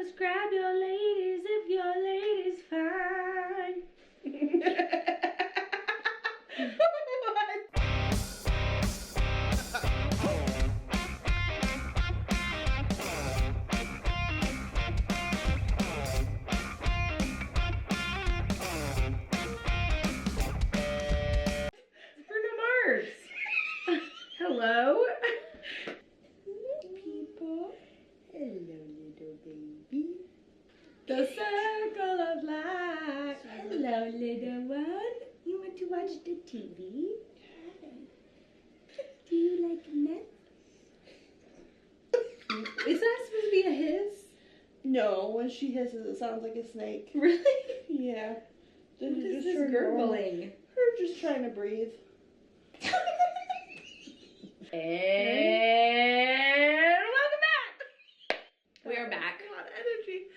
fellas, grab your ladies if your lady's fine. Hello? People. Hello, little baby. The circle of life. Hello, little one. You want to watch the TV? Do you like nuts? Is that supposed to be a hiss? No, when she hisses, it sounds like a snake. Really? Yeah. What is this gurgling? Her just trying to breathe. And welcome back! We are back. A lot of energy.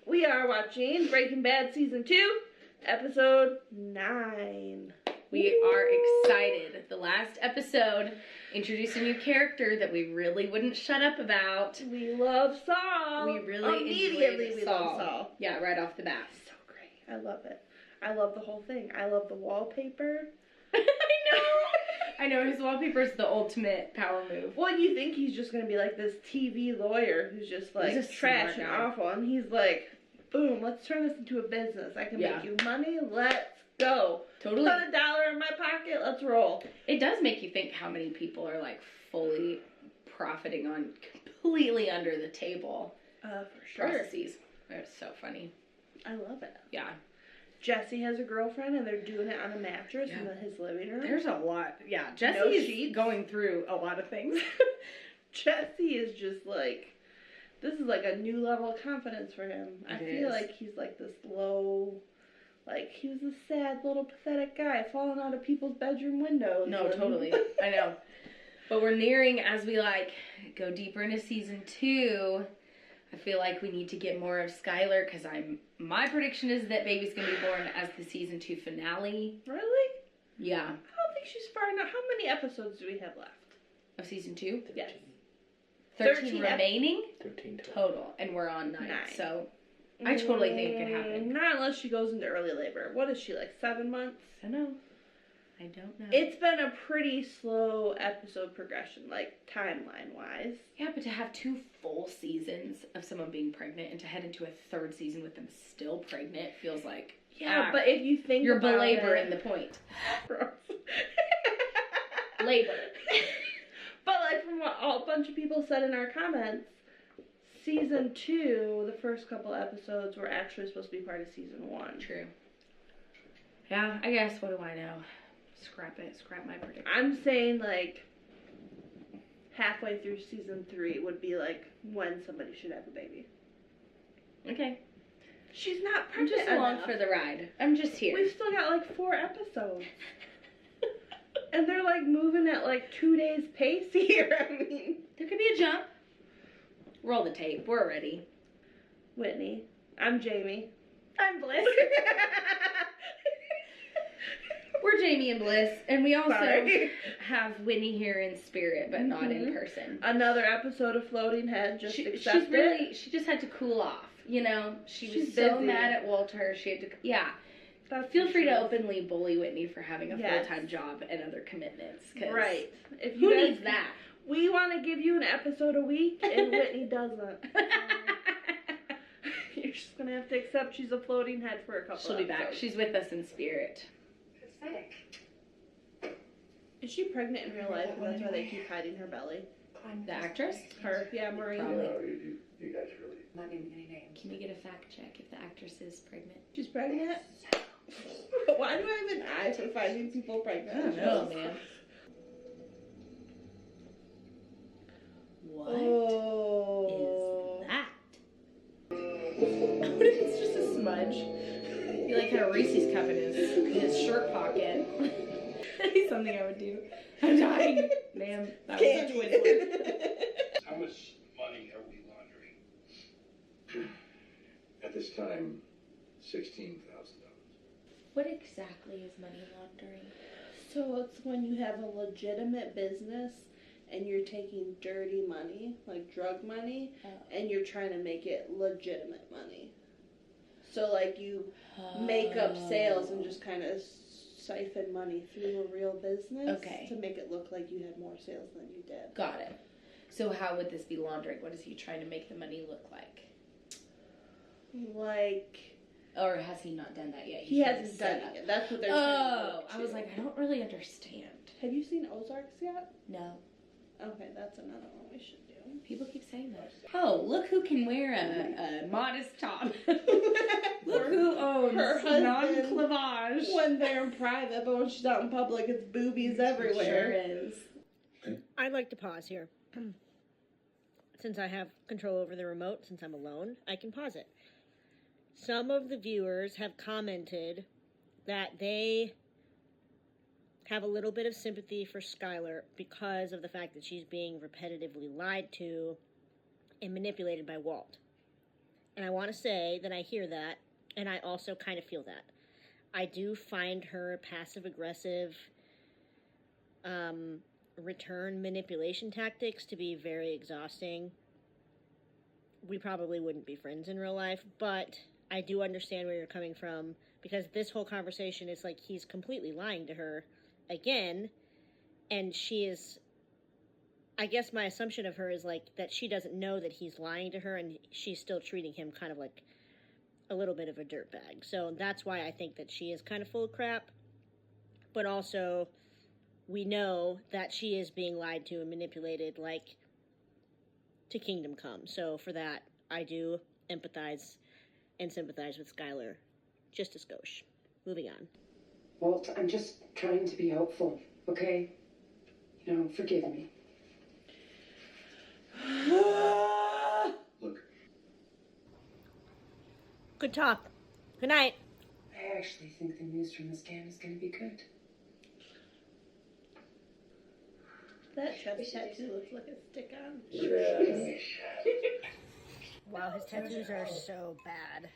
We are watching Breaking Bad Season 2, Episode 9. We are excited. The last episode introduced a new character that we really wouldn't shut up about. We love Saul. We really immediately enjoyed we love Saul. Yeah, right off the bat. So great. I love it. I love the whole thing. I love the wallpaper. I know his wallpaper is the ultimate power move. Well, you think he's just gonna be like this TV lawyer who's just like trash and awful, and he's like, boom, let's turn this into a business. I can make you money. Let's go. Totally. Put $1 in my pocket. Let's roll. It does make you think how many people are like fully profiting on completely under the table. For sure. Processes. It's so funny. I love it. Yeah. Jesse has a girlfriend, and they're doing it on a mattress in his living room. There's a lot. Yeah, Jesse is going through a lot of things. Jesse is just like, this is like a new level of confidence for him. I feel like he's like this low, like he was a sad little pathetic guy falling out of people's bedroom windows. No, totally. I know. But we're nearing, as we like go deeper into season 2, I feel like we need to get more of Skylar, because my prediction is that baby's gonna be born as the season 2 finale. Really? Yeah. I don't think she's far enough. How many episodes do we have left? Of season 2? Yes. 13 remaining? 13 total. And we're on 9. So I totally think it could happen. Not unless she goes into early labor. What is she, like 7 months? I know. I don't know. It's been a pretty slow episode progression, like timeline-wise. Yeah, but to have 2 full seasons of someone being pregnant and to head into a 3rd season with them still pregnant feels like... Yeah, but if you think you're about belaboring the point. Labor. But like from what a bunch of people said in our comments, season 2, the first couple episodes were actually supposed to be part of season 1. True. Yeah, I guess. What do I know? Scrap it. Scrap my prediction. I'm saying like halfway through season 3 would be like when somebody should have a baby. Okay. She's not I'm pregnant just along enough. for the ride. I'm just here. We've still got like 4 episodes. And they're like moving at like 2 days pace here. I mean, there could be a jump. Roll the tape. We're ready. Whitney. I'm Jammie. I'm Bliss. We're Jammie and Bliss, and we also have Whitney here in spirit, but not in person. Another episode of Floating Head. Just accept it. She just had to cool off. You know, she's was so busy. mad at Walter. She had to. Yeah. Feel free to openly bully Whitney for having a full-time job and other commitments. Right. If who needs that? We want to give you an episode a week, and Whitney doesn't. You're just going to have to accept she's a floating head for a couple She'll be back. She's with us in spirit. Pathetic. Is she pregnant in real life, and that's why they keep hiding her belly? The actress? Her. Yeah, Marie. No, you guys really... Not naming any names. Can we get a fact check if the actress is pregnant? She's pregnant? Why do I have an eye for finding people pregnant? I don't know, man. What is that? What if it's just a smudge? He like had a Reese's cup in his shirt pocket. That'd be something I would do. I'm dying. Ma'am, that was a twin. How much money are we laundering? At this time, $16,000. What exactly is money laundering? So it's when you have a legitimate business and you're taking dirty money, like drug money, and you're trying to make it legitimate money. So, like, you make up sales and just kind of siphon money through a real business to make it look like you had more sales than you did. Got it. So how would this be laundering? What is he trying to make the money look like? Like... Or has he not done that yet? He hasn't done it yet. That's what they're trying to do. I was like, I don't really understand. Have you seen Ozarks yet? No. Okay, that's another one we should do. People keep saying that. Oh, look who can wear a modest top. Look who owns her husband non-clavage. When they're in private, but when she's out in public, it's boobies everywhere. Sure is. I'd like to pause here. Since I have control over the remote, since I'm alone, I can pause it. Some of the viewers have commented that they have a little bit of sympathy for Skylar because of the fact that she's being repetitively lied to and manipulated by Walt. And I want to say that I hear that, and I also kind of feel that. I do find her passive-aggressive return manipulation tactics to be very exhausting. We probably wouldn't be friends in real life, but I do understand where you're coming from, because this whole conversation is like he's completely lying to her again, and she is, I guess my assumption of her is like that she doesn't know that he's lying to her, and she's still treating him kind of like a little bit of a dirtbag. So that's why I think that she is kind of full of crap, but also we know that she is being lied to and manipulated like to Kingdom Come. So for that, I do empathize and sympathize with Skylar just a skosh. Moving on. Walt, I'm just trying to be helpful, okay? You know, forgive me. Look, Good talk. Good night. I actually think the news from the scan is going to be good. That chest tattoo looks like a stick-on. yeah. Wow, his tattoos are so bad.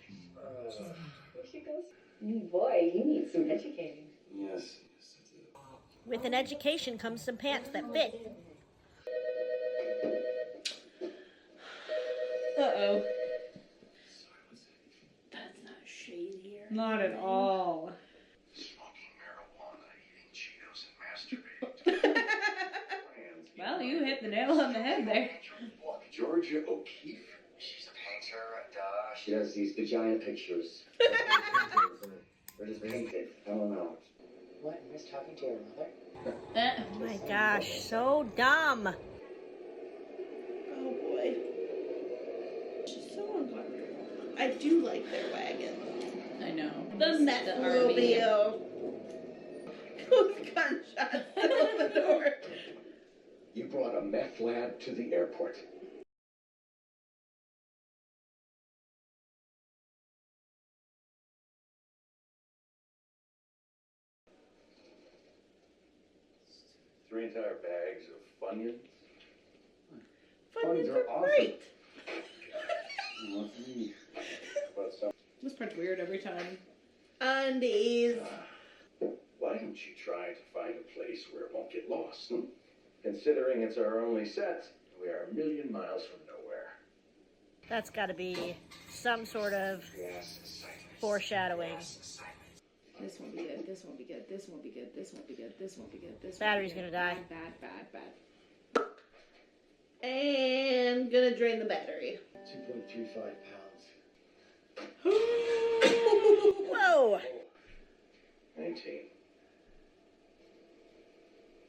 Here she goes. Boy, you need some educating. Yes, I do. With an education comes some pants that fit. Uh-oh. That's not shady. Not at all. Smoking marijuana, eating Cheetos, and masturbating. Well, you hit the nail on the head there. Georgia O'Keeffe? She's a painter, she does these vagina pictures. Or just painted, I don't know. What, you miss talking to your mother? Oh my gosh, so dumb. Oh boy. She's so uncomfortable. I do like their wagon. I know. The Metmobile. Those gunshots out the door. You brought a meth lab to the airport. Three entire bags of Funyuns. Funyuns are awesome. great. But some, This part's weird every time. Undies. why don't you try to find a place where it won't get lost? Considering it's our only set, we are a million miles from nowhere. That's got to be some sort of foreshadowing. This won't be good. This won't be good. This won't be good. This won't be good. This won't be good. This Battery's gonna die. Bad. And gonna drain the battery. 2.35 pounds. Whoa! 19.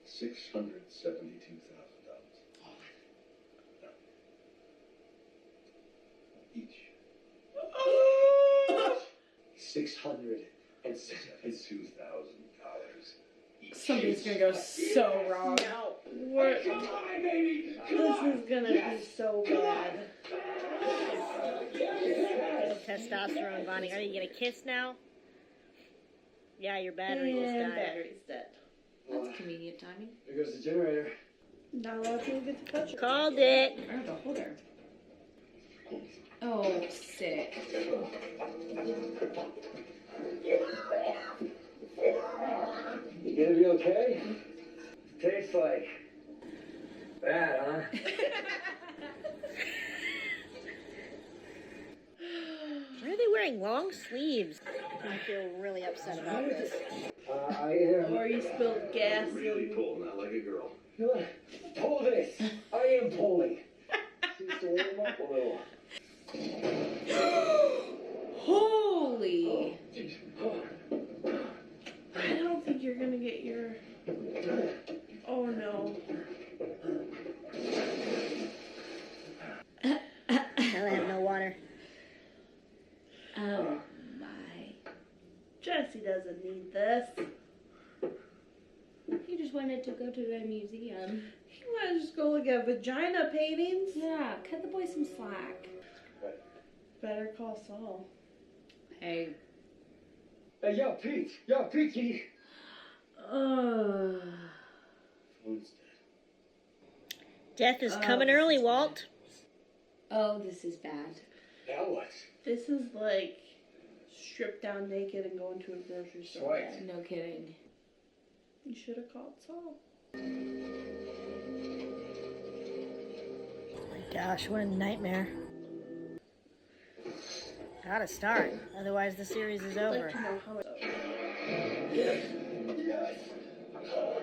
$672,000. Each. $672,000. Something's gonna go so wrong. No. This is gonna be so bad. Testosterone bonding. Are you gonna kiss now? Yeah, your battery just And died. battery's dead. That's convenient timing. There goes the generator. Not a lot of people get to touch it. Called it. Oh, the holder. Oh, sick. You gonna be okay? Tastes like. Bad, huh? Why are they wearing long sleeves? I feel really upset about this. I am. Or you spilled gas. Really pull, not like a girl. Good. Pull this. I am pulling. Seems to warm up a little. Holy. I don't think you're gonna get your. Oh no. Now they have no water. Oh my. Jesse doesn't need this. He just wanted to go to the museum. He wanted to just go look at vagina paintings. Yeah, cut the boy some slack. Better call Saul. Hey. Hey, yo, Pete. Yo, Petey. Ugh. Phone's Death is coming early, Walt. Oh, this is bad. Now what? This is like stripped down naked and going to a grocery store. Sweet. No kidding. You should have called Saul. Oh my gosh, what a nightmare. Gotta start, otherwise the series is I'd over. like to know how it.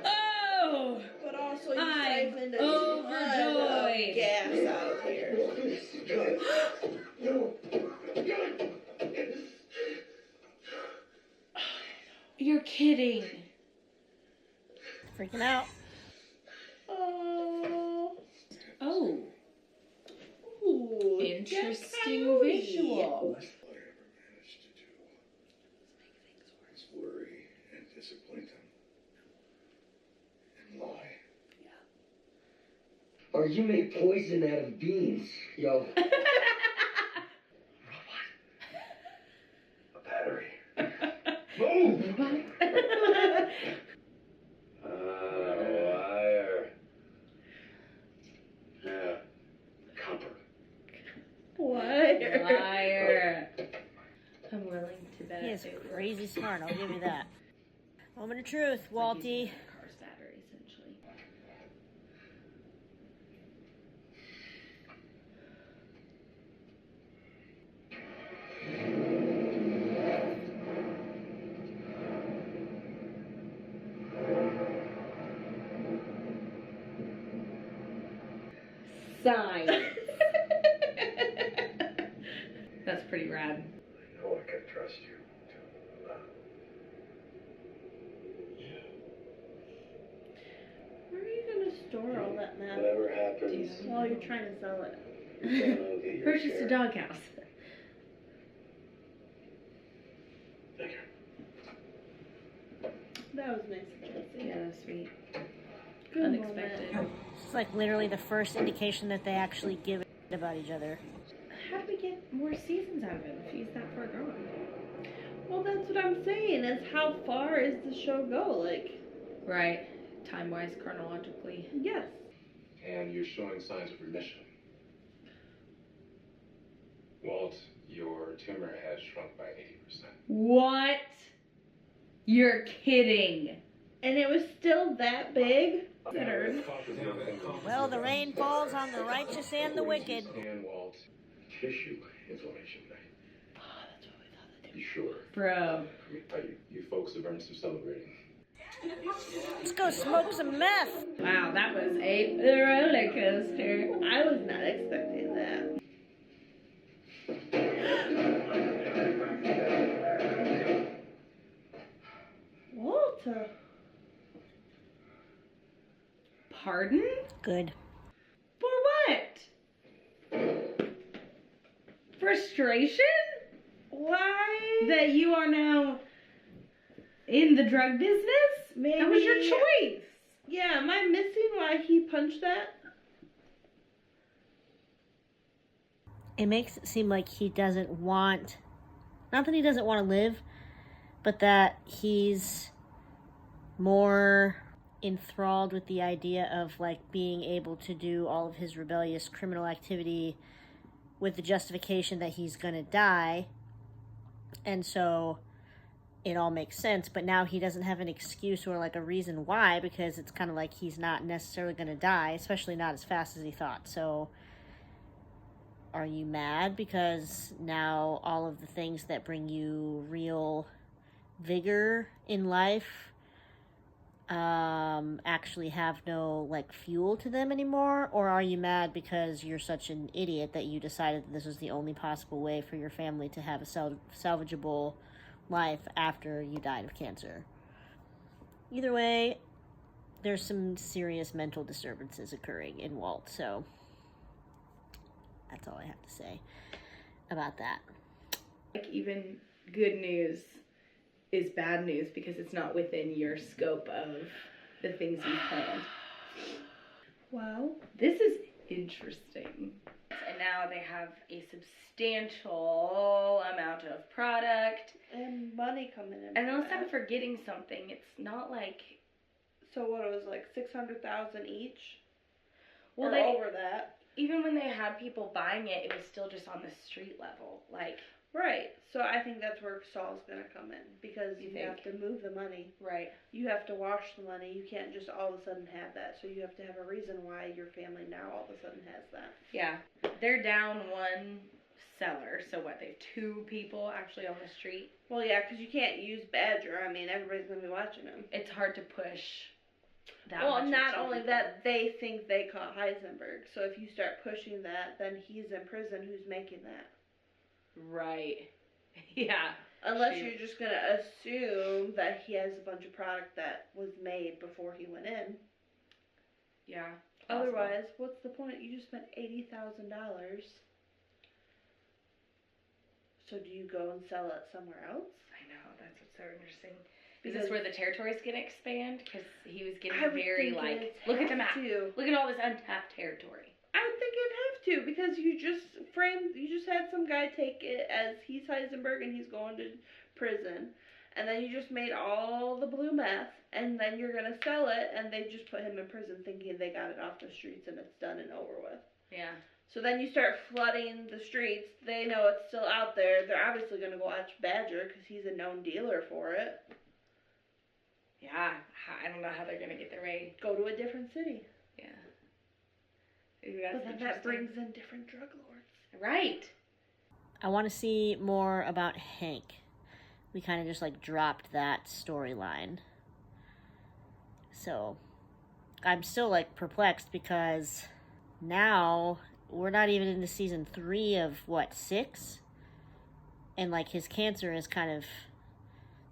Oh! But also, you I'm siphoned a ton of overjoyed. gas out of here. You're kidding. Freaking out. Oh. Oh. Ooh, Interesting coyote. visual. All I ever managed to do is worry and disappoint them. And lie. Or you made poison out of beans, yo. A battery. Move! Liar. Yeah. Copper. Liar. Liar. I'm willing to bet. He is it was crazy smart, I'll give you that. Moment of truth, Walty. using a car's battery, essentially. Science. That's pretty rad. I know I can trust you to Where are you gonna store all that meth whatever happens. while you're trying to sell it? I'll get your Purchased a share. doghouse. Thank you. That was nice of Jesse. Yeah, that's sweet. Good Unexpected. moment. It's like literally the first indication that they actually give a about each other. How do we get more seasons out of him if he's that far gone? Well, that's what I'm saying. Is how far is the show go? Like, Right. Time-wise, chronologically. yes. And you're showing signs of remission. Walt, your tumor has shrunk by 80%. What? You're kidding. And it was still that big. Considered. Well, the rain falls on the righteous and the wicked. And Walt, Tissue inflammation. Oh, that's what we thought. You sure? Bro. you folks have earned some celebrating. Let's go smoke some meth. Wow, that was a roller coaster. I was not expecting that. Walter. Pardon? Good. For what? Frustration? Why? That you are now in the drug business? Maybe. That was your choice. Yeah, am I missing why he punched that? It makes it seem like he doesn't want, not that he doesn't want to live, but that he's more enthralled with the idea of like being able to do all of his rebellious criminal activity with the justification that he's gonna die. And so it all makes sense, but now he doesn't have an excuse or like a reason why, because it's kind of like he's not necessarily going to die, especially not as fast as he thought. So are you mad because now all of the things that bring you real vigor in life actually have no like fuel to them anymore? Or are you mad because you're such an idiot that you decided that this was the only possible way for your family to have a salvageable life after you died of cancer? Either way, there's some serious mental disturbances occurring in Walt, so that's all I have to say about that. Like, even good news is bad news because it's not within your scope of the things you planned. Well, This is interesting. And now they have a substantial amount of product. and money coming in. And from unless that. I'm forgetting something, it's not like... So what, it was like 600,000 each? Well, or they, over that. even when they had people buying it, it was still just on the street level. Like... Right. So I think that's where Saul's gonna come in, because You you have to move the money. Right. You have to wash the money. You can't just all of a sudden have that. So you have to have a reason why your family now all of a sudden has that. Yeah. They're down one seller. So what, they have 2 people actually on the street? Well, yeah, because you can't use Badger. I mean, everybody's gonna be watching him. It's hard to push that Well, much with not 2 only people. that, they think they caught Heisenberg. So if you start pushing that, then he's in prison. Who's making that? Right. Yeah. Unless Shoot. you're just gonna assume that he has a bunch of product that was made before he went in. Yeah. Otherwise, what's the point? You just spent $80,000. So do you go and sell it somewhere else? I know, that's what's so interesting. Is this where the territory's gonna expand? Because he was getting I would very think like, it'd look at the have map. to. Look at all this untapped territory. I would think it'd have to, because you just had some guy take it as he's Heisenberg and he's going to prison. And then you just made all the blue meth, and then you're gonna sell it, and they just put him in prison thinking they got it off the streets and it's done and over with. Yeah. So then you start flooding the streets. They know it's still out there. They're obviously gonna go watch Badger because he's a known dealer for it. Yeah. I don't know how they're gonna get their way. Go to a different city. Yeah. Ooh, that's But then that interesting. brings in different drug lords. Right. I want to see more about Hank. We kind of just like dropped that storyline. So I'm still like perplexed because now we're not even into season 3 of 6? And like his cancer is kind of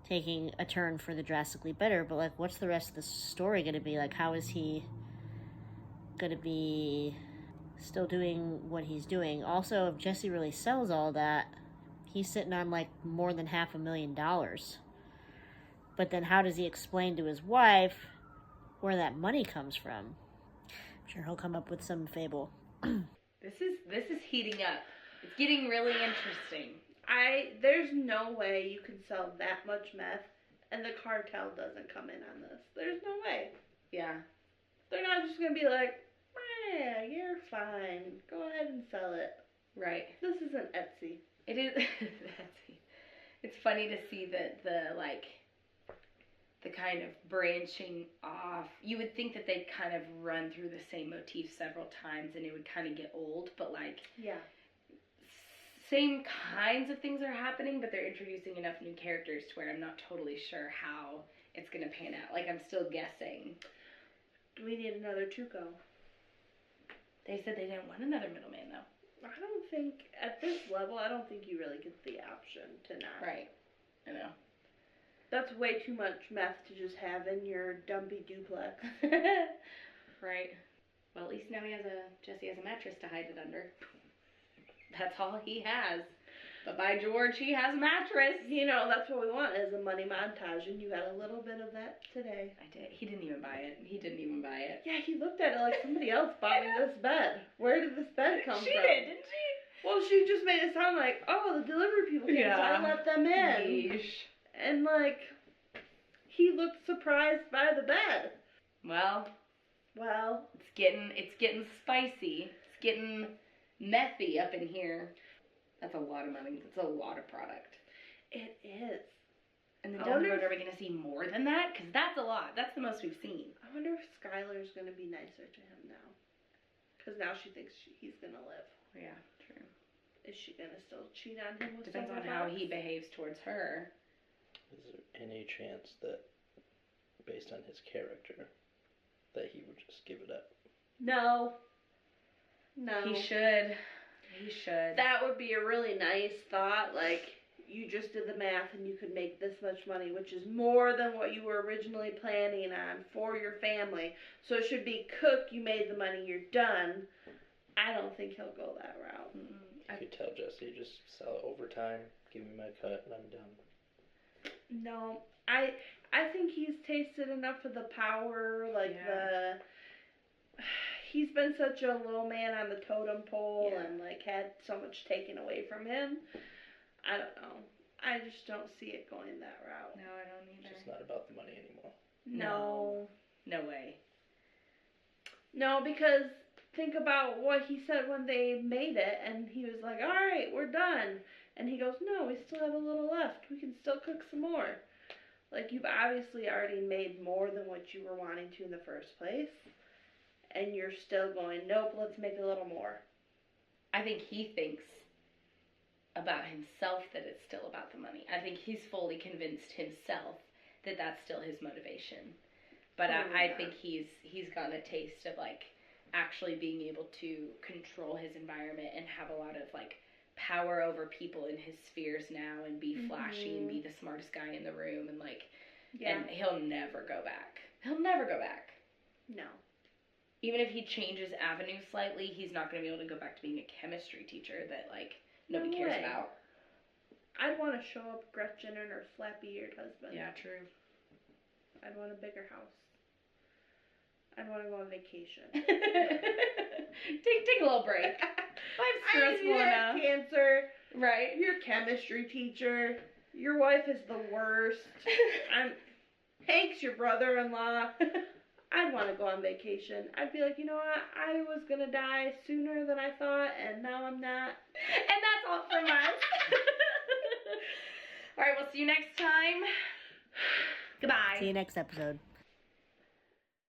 taking a turn for the drastically better, but like what's the rest of the story going to be? Like how is he going to be still doing what he's doing? Also, if Jesse really sells all that, he's sitting on like more than $500,000. But then how does he explain to his wife where that money comes from? I'm sure he'll come up with some fable. This is heating up. It's getting really interesting. There's no way you can sell that much meth and the cartel doesn't come in on this. There's no way. Yeah. They're not just gonna be like, yeah, you're fine. Go ahead and sell it. Right. This isn't Etsy. It is. It's funny to see the kind of branching off. You would think that they'd kind of run through the same motif several times and it would kind of get old, but like Yeah. same kinds of things are happening, but they're introducing enough new characters to where I'm not totally sure how it's gonna pan out. Like I'm still guessing. Do we need another Tuco? They said they didn't want another middleman though. I don't think, at this level, I don't think you really get the option to not. Right. I know. That's way too much meth to just have in your dumpy duplex. Right. Well, at least now Jesse has a mattress to hide it under. That's all he has. But by George, he has a mattress. You know, that's what we want, is a money montage, and you got a little bit of that today. I did. He didn't even buy it. Yeah, he looked at it like somebody else bought me this bed. Where did this bed come from? She did, didn't she? Well, she just made it sound like, oh, the delivery people came, so I let them in. Yeesh. And, like, he looked surprised by the bed. Well, it's getting spicy. It's getting methy up in here. That's a lot of money. That's a lot of product. It is. And then I down the wonder road, are we going to see more than that? Because that's a lot. That's the most we've seen. I wonder if Skylar's going to be nicer to him now. Because now she thinks he's going to live. Yeah, true. Is she going to still cheat on him with Depends on someone how else? he behaves towards her. Is there any chance that, based on his character, that he would just give it up? No. No. He should. He should. That would be a really nice thought. Like, you just did the math and you could make this much money, which is more than what you were originally planning on for your family. So it should be cook, you made the money, you're done. I don't think he'll go that route. You could tell Jesse, just sell it overtime, give me my cut, and I'm done. No, I think he's tasted enough of the power, like he's been such a low man on the totem pole and like had so much taken away from him. I don't know. I just don't see it going that route. No, I don't either. It's just not about the money anymore. No. No way. No, because think about what he said when they made it, and he was like, alright, we're done. And he goes, no, we still have a little left. We can still cook some more. Like, you've obviously already made more than what you were wanting to in the first place. And you're still going, nope, let's make a little more. I think he thinks about himself that it's still about the money. I think he's fully convinced himself that that's still his motivation. But I think he's gotten a taste of, like, actually being able to control his environment and have a lot of, like, power over people in his spheres now and be flashy and be the smartest guy in the room and, like, and he'll never go back. He'll never go back. No. Even if he changes avenue slightly, he's not going to be able to go back to being a chemistry teacher that, like, nobody cares about. I'd want to show up Gretchen and her flappy-eared husband. Yeah, true. I'd want a bigger house. I'd want to go on vacation. Take a little break. Life's stressful enough. Cancer. Right. Your chemistry teacher. Your wife is the worst. Hank's your brother-in-law. I'd want to go on vacation. I'd be like, you know what? I was going to die sooner than I thought, and now I'm not. And that's all from us. All right, we'll see you next time. Goodbye. See you next episode.